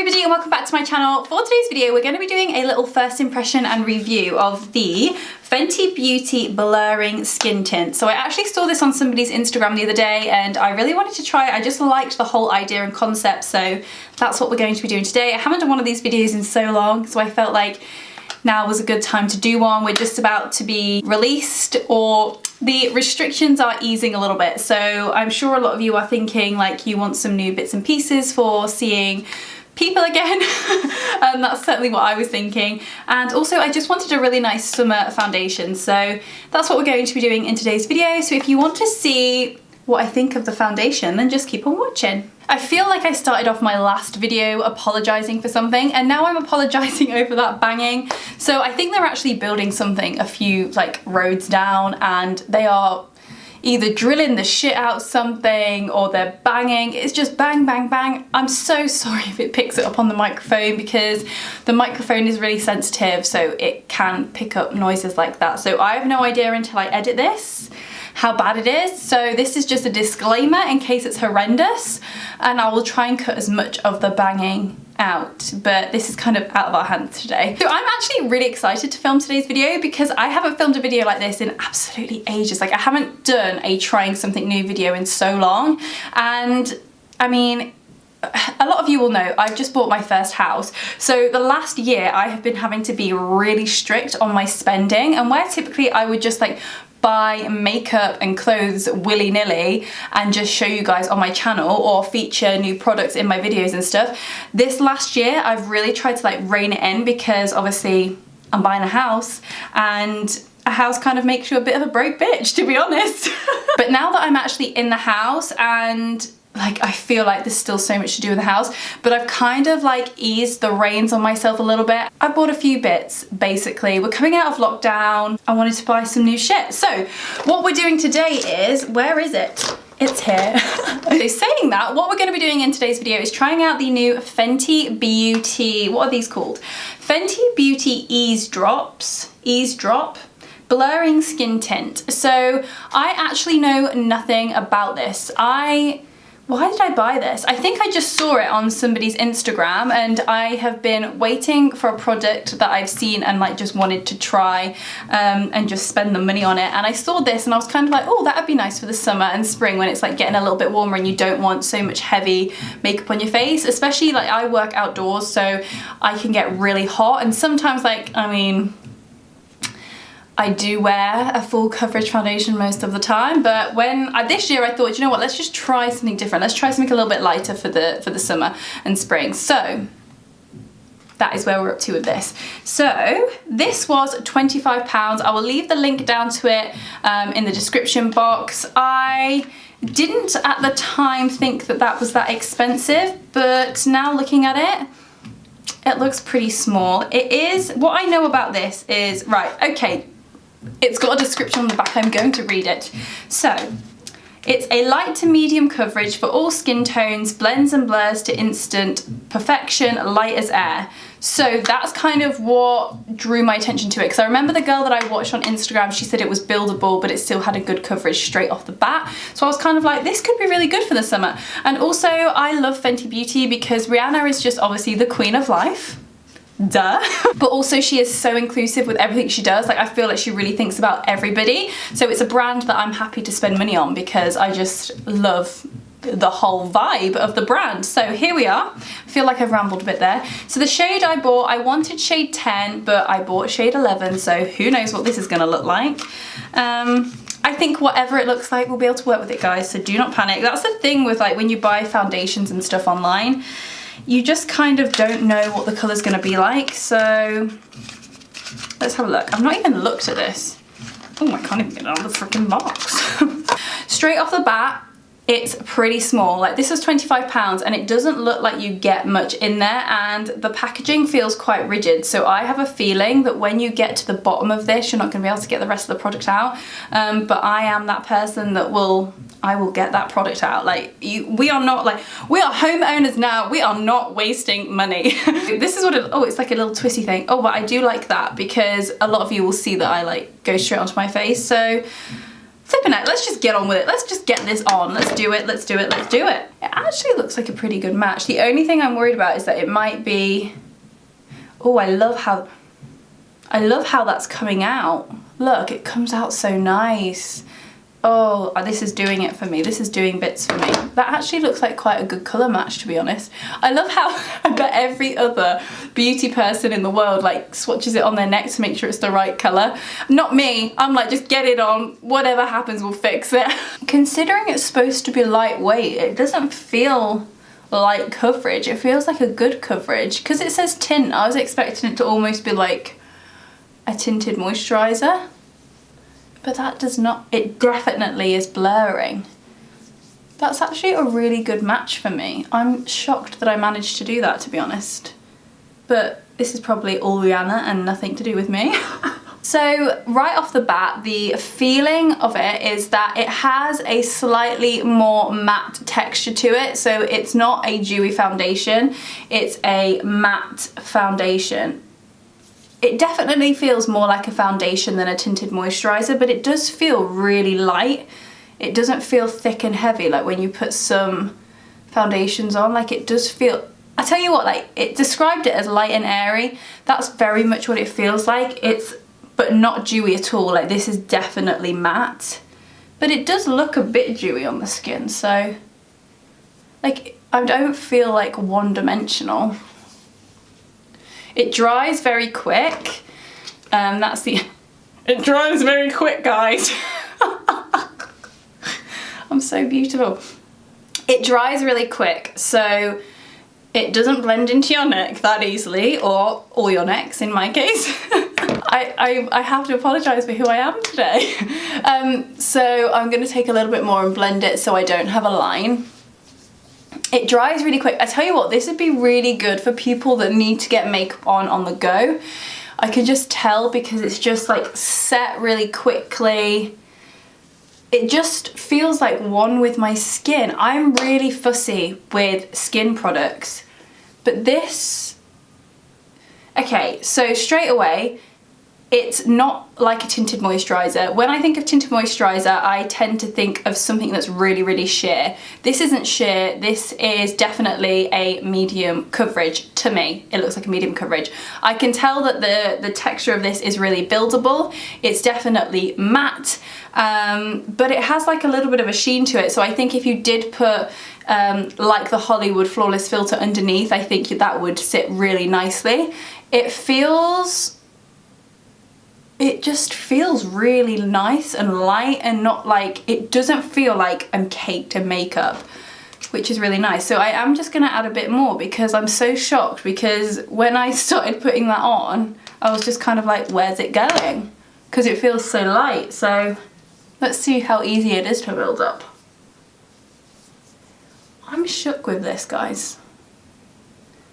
everybody and welcome back to my channel. For today's video we're going to be doing a little first impression and review of the Fenty Beauty Blurring Skin Tint. So I actually saw this on somebody's Instagram the other day and I really wanted to try it. I just liked the whole idea and concept, so that's what we're going to be doing today. I haven't done one of these videos in so long, so I felt like now was a good time to do one. We're just about to be released, or the restrictions are easing a little bit, so I'm sure a lot of you are thinking like you want some new bits and pieces for seeing people again. And that's certainly what I was thinking. And also I just wanted a really nice summer foundation, so that's what we're going to be doing in today's video. So if you want to see what I think of the foundation, then just keep on watching. I feel like I started off my last video apologising for something, and now I'm apologising over that banging. So I think they're actually building something a few like roads down, and they are either drilling the shit out something or they're banging. It's just bang, bang, bang. I'm so sorry if it picks it up on the microphone, because the microphone is really sensitive, so it can pick up noises like that. So I have no idea until I edit this how bad it is. So this is just a disclaimer in case it's horrendous, and I will try and cut as much of the banging out, but this is kind of out of our hands today. So I'm actually really excited to film today's video because I haven't filmed a video like this in absolutely ages. Like I haven't done a trying something new video in so long, and I mean, a lot of you will know I've just bought my first house, so the last year I have been having to be really strict on my spending, and where typically I would just like buy makeup and clothes willy-nilly and just show you guys on my channel or feature new products in my videos and stuff, this last year I've really tried to like rein it in, because obviously I'm buying a house and a house kind of makes you a bit of a broke bitch, to be honest. But now that I'm actually in the house, and like I feel like there's still so much to do in the house, but I've kind of like eased the reins on myself a little bit. I bought a few bits basically. We're coming out of lockdown. I wanted to buy some new shit. So what we're doing today is, where is it? It's here. So saying that, what we're going to be doing in today's video is trying out the new Fenty Beauty, what are these called? Fenty Beauty Eaze Drop Blurring Skin Tint. So I actually know nothing about this. Why did I buy this? I think I just saw it on somebody's Instagram, and I have been waiting for a product that I've seen and like just wanted to try and just spend the money on it. And I saw this and I was kind of like, oh, that'd be nice for the summer and spring when it's like getting a little bit warmer and you don't want so much heavy makeup on your face. Especially like I work outdoors, so I can get really hot, and sometimes like, I mean, I do wear a full coverage foundation most of the time, but this year I thought, you know what, let's just try something different. Let's try something a little bit lighter for the summer and spring. So that is where we're up to with this. So this was £25. I will leave the link down to it in the description box. I didn't at the time think that that was that expensive, but now looking at it, it looks pretty small. It is, what I know about this is, right, okay, it's got a description on the back, I'm going to read it. So, it's a light to medium coverage for all skin tones, blends and blurs to instant perfection, light as air. So that's kind of what drew my attention to it, because I remember the girl that I watched on Instagram, she said it was buildable, but it still had a good coverage straight off the bat. So I was kind of like, this could be really good for the summer. And also, I love Fenty Beauty because Rihanna is just obviously the queen of life. Duh. But also she is so inclusive with everything she does. Like I feel like she really thinks about everybody. So it's a brand that I'm happy to spend money on because I just love the whole vibe of the brand. So here we are. I feel like I've rambled a bit there. So the shade I bought, I wanted shade 10, but I bought shade 11, so who knows what this is gonna look like. I think whatever it looks like, we'll be able to work with it, guys, so do not panic. That's the thing with like when you buy foundations and stuff online, you just kind of don't know what the colour's going to be like. So let's have a look. I've not even looked at this. Oh, I can't even get it out of the freaking box. Straight off the bat, it's pretty small. Like this is £25 and it doesn't look like you get much in there, and the packaging feels quite rigid. So I have a feeling that when you get to the bottom of this, you're not going to be able to get the rest of the product out. But I am that person that I will get that product out. Like we are homeowners now. We are not wasting money. This is what it's like a little twisty thing. Oh, but I do like that because a lot of you will see that I like go straight onto my face. So flipping it, let's just get on with it. Let's just get this on. Let's do it, let's do it, let's do it. It actually looks like a pretty good match. The only thing I'm worried about is that it might be, oh, I love how that's coming out. Look, it comes out so nice. Oh, this is doing it for me. This is doing bits for me. That actually looks like quite a good colour match, to be honest. I love how I bet every other beauty person in the world like swatches it on their neck to make sure it's the right colour. Not me. I'm like, just get it on. Whatever happens, we'll fix it. Considering it's supposed to be lightweight, it doesn't feel light coverage. It feels like a good coverage. Because it says tint, I was expecting it to almost be like a tinted moisturiser. But that does not, it definitely is blurring. That's actually a really good match for me. I'm shocked that I managed to do that, to be honest. But this is probably all Rihanna and nothing to do with me. So right off the bat, the feeling of it is that it has a slightly more matte texture to it. So it's not a dewy foundation, it's a matte foundation. It definitely feels more like a foundation than a tinted moisturiser, but it does feel really light. It doesn't feel thick and heavy like when you put some foundations on. Like, it does feel, I tell you what, like, it described it as light and airy. That's very much what it feels like. But not dewy at all. Like, this is definitely matte, but it does look a bit dewy on the skin. So, like, I don't feel like one-dimensional. It dries very quick. It dries very quick, guys. I'm so beautiful. It dries really quick, so it doesn't blend into your neck that easily, or all your necks in my case. I have to apologise for who I am today. So I'm going to take a little bit more and blend it so I don't have a line. It dries really quick. I tell you what, this would be really good for people that need to get makeup on the go. I can just tell because it's just like set really quickly. It just feels like one with my skin. I'm really fussy with skin products, but this, okay, so straight away, it's not like a tinted moisturiser. When I think of tinted moisturiser, I tend to think of something that's really, really sheer. This isn't sheer, this is definitely a medium coverage to me. It looks like a medium coverage. I can tell that the texture of this is really buildable. It's definitely matte, but it has like a little bit of a sheen to it. So I think if you did put like the Hollywood Flawless filter underneath, I think that would sit really nicely. It just feels really nice and light, and not like, it doesn't feel like I'm caked in makeup, which is really nice. So I am just gonna add a bit more because I'm so shocked, because when I started putting that on, I was just kind of like, where's it going? Because it feels so light. So let's see how easy it is to build up. I'm shook with this, guys.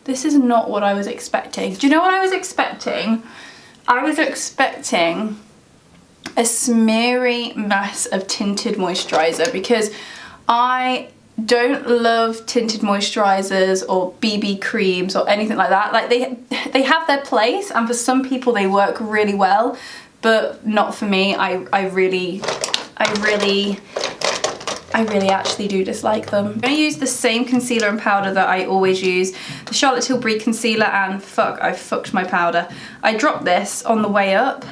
This is not what I was expecting. Do you know what I was expecting? I was expecting a smeary mess of tinted moisturiser, because I don't love tinted moisturisers or BB creams or anything like that. Like, they have their place, and for some people they work really well, but not for me. I really actually do dislike them. I'm going to use the same concealer and powder that I always use, the Charlotte Tilbury concealer, and fuck, I fucked my powder. I dropped this on the way up.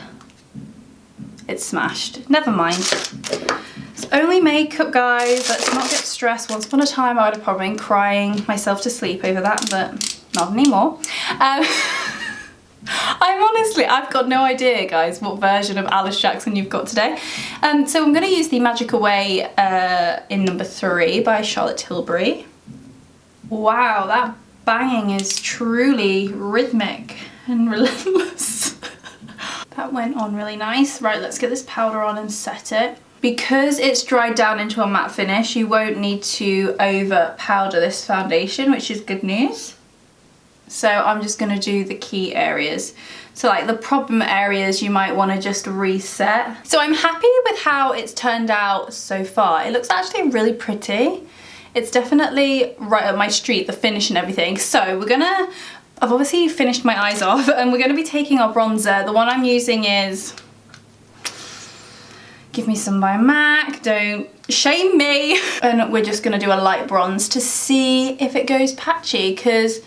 It's smashed. Never mind. It's only makeup, guys. Let's not get stressed. Once upon a time I would have probably been crying myself to sleep over that, but not anymore. I've got no idea, guys, what version of Alice Jackson you've got today. So I'm going to use the Magic Away in number 3 by Charlotte Tilbury. Wow, that banging is truly rhythmic and relentless. That went on really nice. Right, let's get this powder on and set it. Because it's dried down into a matte finish, you won't need to over powder this foundation, which is good news. So I'm just going to do the key areas. So like the problem areas you might want to just reset. So I'm happy with how it's turned out so far. It looks actually really pretty. It's definitely right up my street, the finish and everything. So I've obviously finished my eyes off, and we're going to be taking our bronzer. The one I'm using is, Give Me Some by MAC, don't shame me. And we're just gonna do a light bronze to see if it goes patchy, because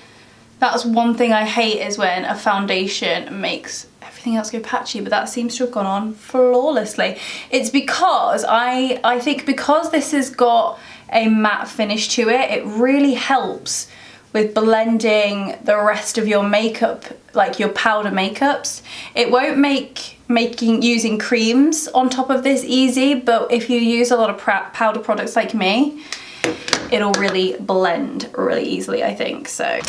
that's one thing I hate, is when a foundation makes everything else go patchy, but that seems to have gone on flawlessly. It's because I think because this has got a matte finish to it, it really helps with blending the rest of your makeup, like your powder makeups. It won't make using creams on top of this easy, but if you use a lot of powder products like me, it'll really blend really easily, I think. So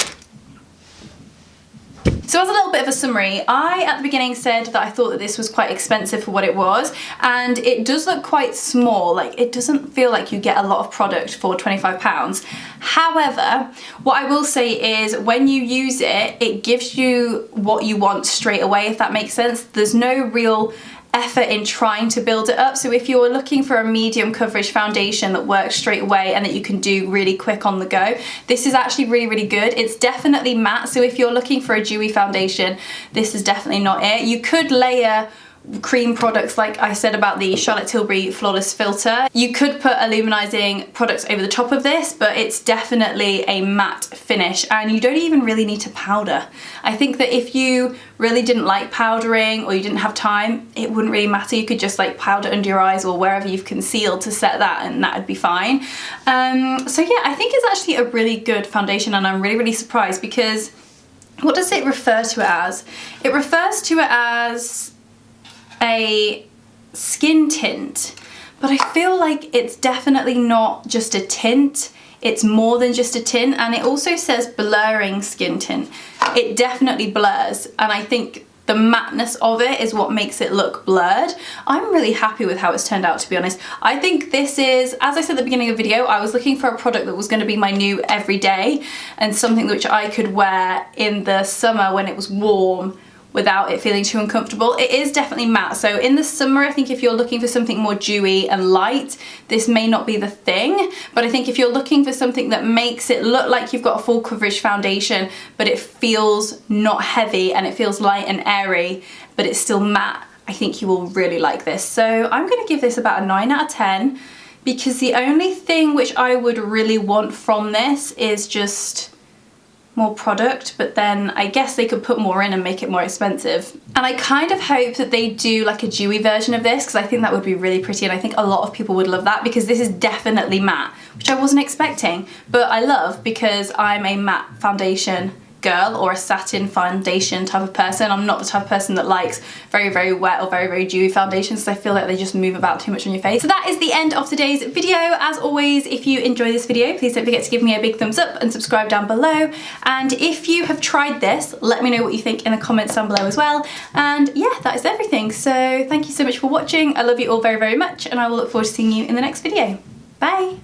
as a little bit of a summary, I at the beginning said that I thought that this was quite expensive for what it was, and it does look quite small. Like, it doesn't feel like you get a lot of product for £25. However, what I will say is when you use it, it gives you what you want straight away, if that makes sense. There's no real effort in trying to build it up. So if you're looking for a medium coverage foundation that works straight away and that you can do really quick on the go, this is actually really, really good. It's definitely matte, so if you're looking for a dewy foundation, this is definitely not it. You could layer cream products like I said about the Charlotte Tilbury Flawless Filter. You could put illuminizing products over the top of this, but it's definitely a matte finish, and you don't even really need to powder. I think that if you really didn't like powdering or you didn't have time, it wouldn't really matter. You could just like powder under your eyes or wherever you've concealed to set that, and that would be fine. So yeah, I think it's actually a really good foundation, and I'm really, really surprised because what does it refer to it as? It refers to it as a skin tint, but I feel like it's definitely not just a tint, it's more than just a tint. And it also says blurring skin tint. It definitely blurs, and I think the mattness of it is what makes it look blurred. I'm really happy with how it's turned out, to be honest. I think this is, as I said at the beginning of the video, I was looking for a product that was going to be my new everyday and something which I could wear in the summer when it was warm without it feeling too uncomfortable. It is definitely matte, so in the summer I think if you're looking for something more dewy and light, this may not be the thing, but I think if you're looking for something that makes it look like you've got a full coverage foundation but it feels not heavy and it feels light and airy but it's still matte, I think you will really like this. So I'm going to give this about a 9 out of 10, because the only thing which I would really want from this is just more product, but then I guess they could put more in and make it more expensive. And I kind of hope that they do like a dewy version of this, because I think that would be really pretty, and I think a lot of people would love that, because this is definitely matte, which I wasn't expecting, but I love, because I'm a matte foundation girl or a satin foundation type of person. I'm not the type of person that likes very, very wet or very, very dewy foundations, because I feel like they just move about too much on your face. So that is the end of today's video. As always, if you enjoy this video, please don't forget to give me a big thumbs up and subscribe down below. And if you have tried this, let me know what you think in the comments down below as well. And yeah, that is everything. So thank you so much for watching. I love you all very, very much, and I will look forward to seeing you in the next video. Bye.